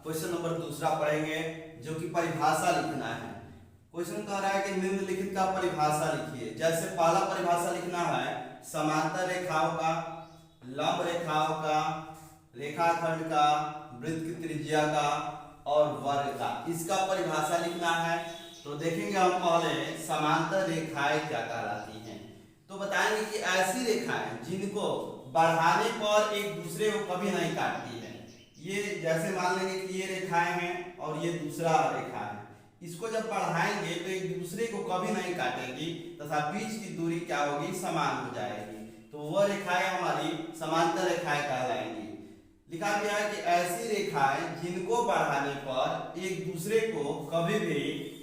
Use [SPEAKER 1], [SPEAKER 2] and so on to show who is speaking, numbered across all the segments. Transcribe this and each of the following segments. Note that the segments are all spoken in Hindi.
[SPEAKER 1] क्वेश्चन नंबर दूसरा पढ़ेंगे जो कि परिभाषा लिखना है। क्वेश्चन कह रहा है कि निम्नलिखित का परिभाषा लिखिए। जैसे पहला परिभाषा लिखना है समांतर रेखाओं का, लंब रेखाओं का, रेखाखंड का, वृत्त की त्रिज्या का और वर्ग का, इसका परिभाषा लिखना है। तो देखेंगे हम पहले समांतर रेखाएं क्या कहलाती हैं। तो बताएंगे कि ऐसी रेखाएं जिनको बढ़ाने पर एक दूसरे को कभी नहीं काटती है। ये जैसे मान लेंगे कि ये रेखाएं हैं और ये दूसरा रेखा है, इसको जब बढ़ाएंगे तो एक दूसरे को कभी नहीं काटेगी तथा बीच की दूरी क्या होगी, समान हो जाएगी। तो वह रेखाएं हमारी समांतर रेखाएं कहलाएंगी। लिखा गया है कि ऐसी रेखाएं जिनको बढ़ाने पर एक दूसरे को कभी भी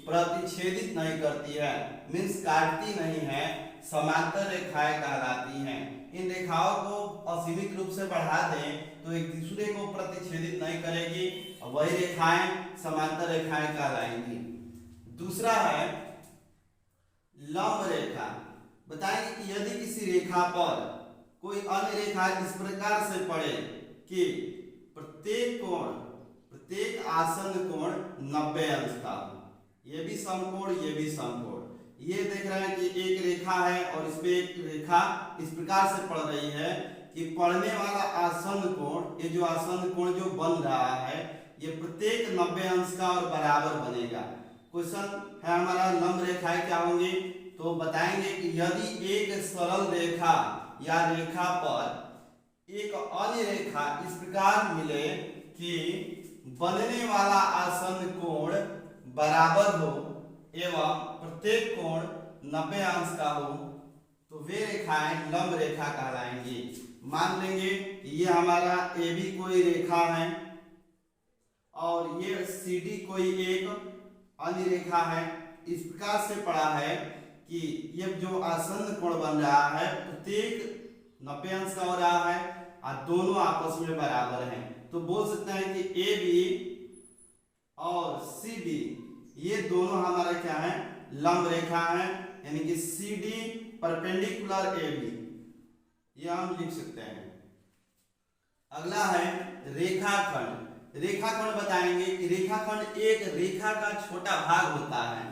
[SPEAKER 1] प्रतिच्छेदित नहीं करती है, मीन्स काटती नहीं है, समांतर रेखाएं कहलाती हैं। इन रेखाओं को असीमित रूप से बढ़ा दें तो एक दूसरे को प्रतिच्छेदित नहीं करेगी, वही रेखाएं समांतर रेखाएं कहलाएंगी। दूसरा है लंब रेखा। बताएंगे कि यदि किसी रेखा पर कोई अन्य रेखा इस प्रकार से पड़े कि प्रत्येक आसन्न कोण 90 अंश का हो, ये भी समकोण, ये भी समकोण। ये देख रहे हैं कि एक रेखा है और इस पे एक रेखा इस प्रकार से पड़ रही है कि पड़ने वाला आसन्न कोण, ये जो आसन्न कोण जो बन रहा है ये प्रत्येक 90 अंश का और बराबर बनेगा। क्वेश्चन है हमारा लंब रेखाएं क्या होंगी। तो बताएंगे कि यदि एक सरल रेखा या रेखा पर एक अन्य रेखा इस प्रकार मिले कि बनने वाला आसन्न कोण बराबर हो एवं प्रत्येक कोण 90 अंश का हो तो वे रेखाएं लंब रेखा कहलाएंगी। मान लेंगे कि ये हमारा ए बी कोई रेखा है और ये सी डी कोई एक अन्य रेखा है। इस प्रकार से पड़ा है कि ये जो आसन्न कोण बन रहा है प्रत्येक 90 अंश का हो रहा है और दोनों आपस में बराबर हैं। तो बोल सकते हैं कि ए बी और सी डी ये दोनों हमारा क्या है, लंब रेखा है, यानी कि C D perpendicular A B, ये हम लिख सकते हैं। अगला है रेखाखंड। रेखाखंड बताएंगे कि रेखाखंड एक रेखा का छोटा भाग होता है,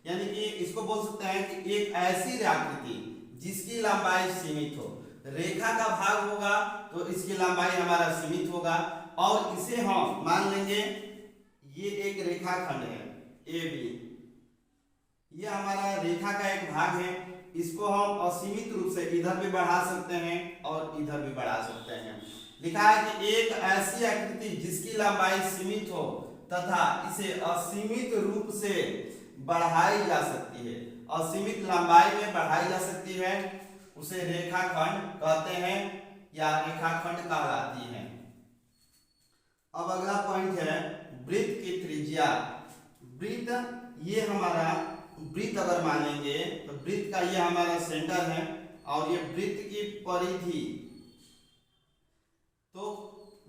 [SPEAKER 1] यानी कि इसको बोल सकते हैं कि एक ऐसी आकृति जिसकी लंबाई सीमित हो। रेखा का भाग होगा तो इसकी लंबाई हमारा सीमित होगा और इसे हम मान लेंगे ये एक रेखाखंड है ए बी, ये हमारा रेखा का एक भाग है। इसको हम असीमित रूप से इधर भी बढ़ा सकते हैं और इधर भी बढ़ा सकते हैं। लिखा है कि एक ऐसी आकृति जिसकी लंबाई सीमित हो तथा इसे असीमित रूप से बढ़ाई जा सकती है, असीमित लंबाई में बढ़ाई जा सकती है, उसे रेखाखंड कहते हैं या रेखाखंड कहलाती है। अब अगला पॉइंट है वृत्त की त्रिज्या। वृत्त ये हमारा वृत्त अगर मानेंगे तो वृत्त का ये हमारा सेंटर है और ये वृत्त की परिधि। तो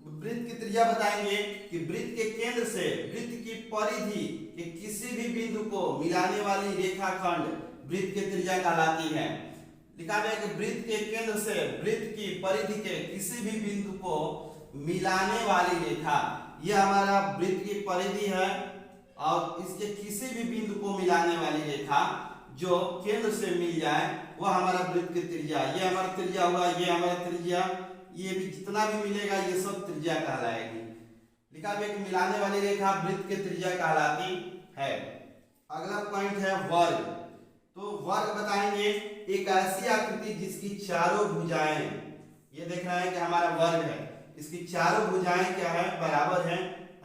[SPEAKER 1] वृत्त की त्रिज्या बताएंगे कि वृत्त के केंद्र से वृत्त की परिधि के किसी भी बिंदु को मिलाने वाली रेखाखंड वृत्त की त्रिज्या कहलाती है। लिखा गया कि वृत्त के केंद्र से वृत्त की परिधि के किसी भी बिंदु को मिलाने वाली रेखा, यह हमारा वृत्त की परिधि है और इसके किसी भी बिंदु को मिलाने वाली रेखा जो केंद्र से मिल जाए वह हमारा वृत्त की त्रिज्या। ये हमारा त्रिज्या होगा, ये हमारा त्रिज्या, ये भी जितना भी मिलेगा ये सब त्रिज्या कहलाएगी। लिखा गया कि मिलाने वाली रेखा वृत्त की त्रिज्या कहलाती है। अगला पॉइंट है वर्ग। तो वर्ग बताएंगे एक ऐसी आकृति जिसकी चारों भुजाएं, ये देख रहे हैं कि हमारा वर्ग है, इसकी चारों भुजाएं क्या है, बराबर है।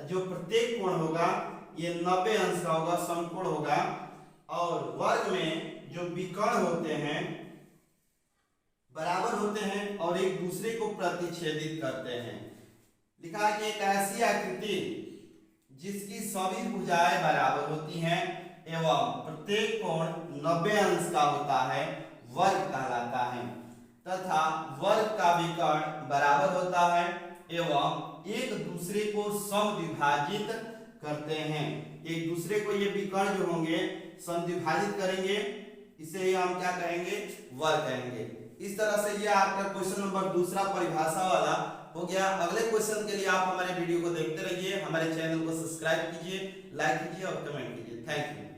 [SPEAKER 1] जो प्रत्येक कोण होगा ये 90 अंश का होगा, समकोण होगा और वर्ग में जो विकर्ण होते हैं बराबर होते हैं और एक दूसरे को प्रतिच्छेदित करते हैं। लिखा है कि एक ऐसी आकृति जिसकी सभी भुजाएं बराबर होती हैं एवं प्रत्येक कोण 90 अंश का होता है वर्ग कहलाता है तथा वर्ग का विकर्ण बराबर होता है एवं एक दूसरे को समविभाजित करते हैं। एक दूसरे को ये विकर्ण जो होंगे समविभाजित करेंगे, इसे हम क्या कहेंगे, वर्ग कहेंगे। इस तरह से ये आपका क्वेश्चन नंबर दूसरा परिभाषा वाला हो गया। अगले क्वेश्चन के लिए आप हमारे वीडियो को देखते रहिए, हमारे चैनल को सब्सक्राइब कीजिए, लाइक कीजिए और कमेंट कीजिए। Thank you.